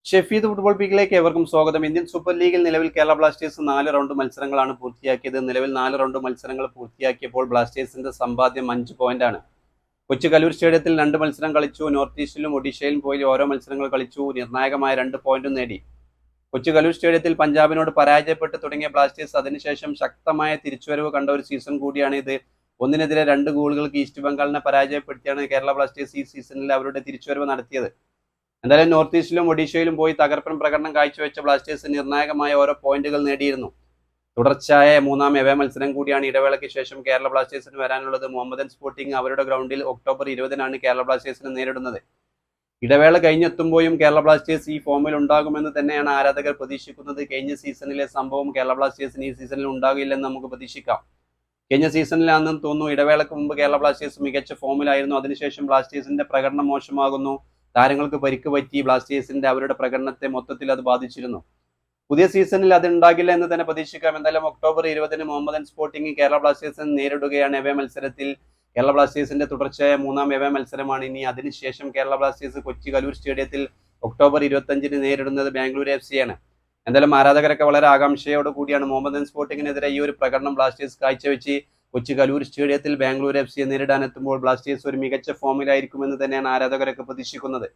Shefeed football പീക്കിലേക്ക് ഏവർക്കും സ്വാഗതം. Indian super ലീഗിൽ നിലവിൽ കേരള ബ്ലാസ്റ്റേഴ്സ് 4 റൗണ്ട് മത്സരങ്ങളാണ് പൂർത്തിയാക്കിയത്. നിലവിൽ 4 റൗണ്ട് മത്സരങ്ങൾ പൂർത്തിയാക്കിയപ്പോൾ ബ്ലാസ്റ്റേഴ്സിന്റെ സമ്പാദ്യം 5 പോയിന്റാണ്. കൊച്ചി കലൂർ സ്റ്റേഡിയത്തിൽ 2 മത്സരം കളിച്ചു. നോർത്ത് ഈസ്റ്റിലും ഒഡീഷയിലും പോയി ഓരോ മത്സരങ്ങൾ കളിച്ചു. നിർണായകമായ 2 പോയിന്റും നേടി. കൊച്ചി കലൂർ സ്റ്റേഡിയത്തിൽ പഞ്ചാബിനോട് പരാജയപ്പെട്ട് തുടങ്ങിയ ബ്ലാസ്റ്റേഴ്സ് അതിനുശേഷം ശക്തമായ തിരിച്ചുവരവ് കണ്ട ഒരു സീസൺ കൂടിയാണ് ഇത്. ഒന്നിനെതിരെ 2 ഗോളുകൾക്ക് ഈസ്റ്റ് ബംഗാളിനെ പരാജയപ്പെടുത്തിയാണ് കേരള ബ്ലാസ്റ്റേഴ്സ് ഈ സീസണിൽ അവരുടെ തിരിച്ചുവരവ് നടത്തിയത്. എന്തായാലും നോർത്ത് ഈസ്റ്റിലും ഒഡീഷയിലും പോയി തകർപ്പൻ പ്രകടനം കാഴ്ചവെച്ച ബ്ലാസ്റ്റേഴ്സ് നിർണായകമായ ഓരോ പോയിന്റുകൾ നേടിയിരുന്നു. തുടർച്ചയായ 3ാം എവേ മത്സരം കൂടിയാണ് ഇടവേളയ്ക്ക് ശേഷം കേരള ബ്ലാസ്റ്റേഴ്സിന് വരാനുള്ളത്. മുഹമ്മദൻ സ്പോർട്ടിംഗ് അവരുടെ ഗ്രൗണ്ടിൽ ഒക്ടോബർ 20-നാണ് കേരള ബ്ലാസ്റ്റേഴ്സിനെ നേരിടുന്നത്. ഇടവേള കഴിഞ്ഞെത്തുമ്പോഴും കേരള ബ്ലാസ്റ്റേഴ്സ് ഈ ഫോമിൽ ഉണ്ടാകുമെന്ന് തന്നെയാണ് ആരാധകർ പ്രതീക്ഷിക്കുന്നത്. കഴിഞ്ഞ സീസണിലെ സംഭവം കേരള ബ്ലാസ്റ്റേഴ്സിന് ഈ സീസണിൽ ഉണ്ടാകില്ലെന്ന് നമുക്ക് പ്രതീക്ഷിക്കാം. കഴിഞ്ഞ സീസണിലാണെന്ന് തോന്നുന്നു ഇടവേളയ്ക്ക് മുമ്പ് കേരള ബ്ലാസ്റ്റേഴ്സ് മികച്ച ഫോമിലായിരുന്നു. അതിനുശേഷം ബ്ലാസ്റ്റേഴ്സിന്റെ പ്രകടനം മോശമാകുന്നു. താരങ്ങൾക്ക് പരിക്ക് പറ്റി. ബ്ലാസ്റ്റേഴ്സിന്റെ അവരുടെ പ്രകടനത്തെ മൊത്തത്തിൽ അത് ബാധിച്ചിരുന്നു. പുതിയ സീസണിൽ അത് ഉണ്ടാകില്ല എന്ന് തന്നെ പ്രതീക്ഷിക്കാം. എന്തായാലും ഒക്ടോബർ 20-ന് മുഹമ്മദൻ സ്പോർട്ടിംഗ് കേരള ബ്ലാസ്റ്റേഴ്സിനെ നേരിടുകയാണ്. എവേ മത്സരത്തിൽ കേരള ബ്ലാസ്റ്റേഴ്സിന്റെ തുടർച്ചയായ 3ാം എവേ മത്സരമാണ് ഇനി. അതിനുശേഷം കേരള ബ്ലാസ്റ്റേഴ്സ് കൊച്ചി കലൂർ സ്റ്റേഡിയത്തിൽ ഒക്ടോബർ 25-ന് നേരിടുന്നത് ബാംഗ്ലൂർ FC ആണ്. എന്തായാലും ആരാധകരൊക്കെ വളരെ ആകാംക്ഷയോട് കൂടിയാണ് മുഹമ്മദൻ സ്പോർട്ടിങ്ങിനെതിരെ ഈ ഒരു പ്രകടനം ബ്ലാസ്റ്റേഴ്സ് കാഴ്ചവെച്ച് കൊച്ചി കലൂർ സ്റ്റേഡിയത്തിൽ ബാംഗ്ലൂർ FC നേരിടാനെത്തുമ്പോൾ ബ്ലാസ്റ്റേഴ്സ് ഒരു മികച്ച ഫോമിലായിരിക്കുമെന്ന് തന്നെയാണ് ആരാധകരൊക്കെ പ്രതീക്ഷിക്കുന്നത്.